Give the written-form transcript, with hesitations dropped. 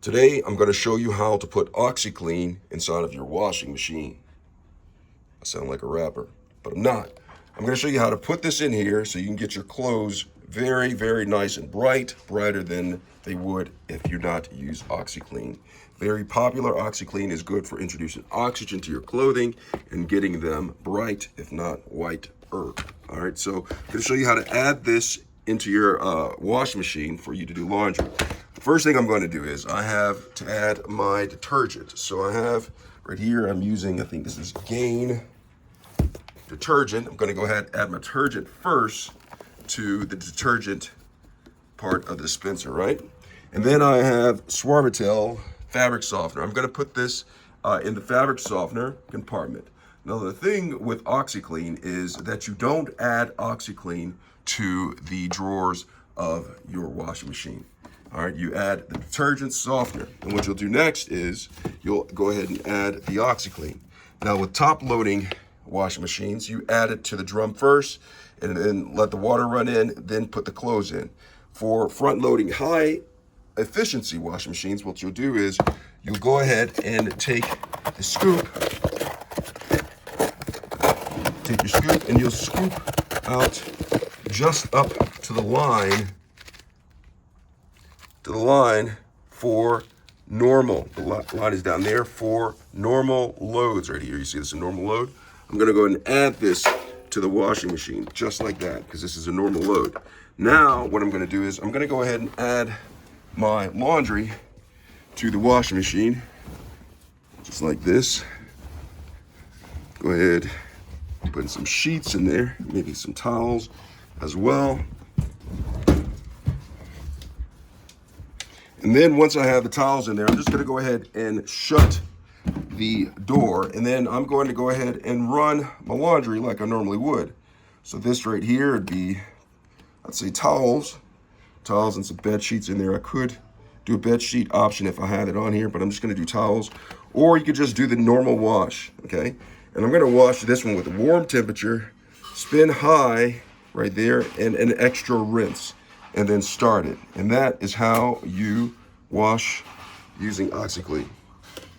Today, I'm going to show you how to put OxiClean inside of your washing machine. I sound like a rapper, but I'm not. I'm going to show you how to put this in here so you can get your clothes very, very nice and bright, brighter than they would if you not use OxiClean. Very popular. OxiClean is good for introducing oxygen to your clothing and getting them bright, if not whiter. All right, so I'm going to show you how to add this into your washing machine for you to do laundry. The first thing I'm going to do is I have to add my detergent. So I have right here, I'm using, I think this is Gain detergent. I'm going to go ahead and add my detergent first to the detergent part of the dispenser, right? And then I have Suavitel fabric softener. I'm going to put this in the fabric softener compartment. Now, the thing with OxiClean is that you don't add OxiClean to the drawers of your washing machine. All right, you add the detergent softener. And what you'll do next is you'll go ahead and add the OxiClean. Now, with top loading washing machines, you add it to the drum first and then let the water run in, then put the clothes in. For front loading high efficiency washing machines, what you'll do is you'll go ahead and take the scoop, and you'll scoop out just up to the line for normal. The line is down there for normal loads right here. You see this is a normal load? I'm gonna go ahead and add this to the washing machine just like that because this is a normal load. Now what I'm gonna do is I'm gonna go ahead and add my laundry to the washing machine just like this. Go ahead, put in some sheets in there, maybe some towels as well. And then once I have the towels in there, I'm just gonna go ahead and shut the door, and then I'm going to go ahead and run my laundry like I normally would. So this right here would be, I'd say towels and some bed sheets in there. I could do a bed sheet option if I had it on here, but I'm just gonna do towels. Or you could just do the normal wash, okay? And I'm gonna wash this one with a warm temperature, spin high right there, and an extra rinse, and then start it. And that is how you wash using OxiClean.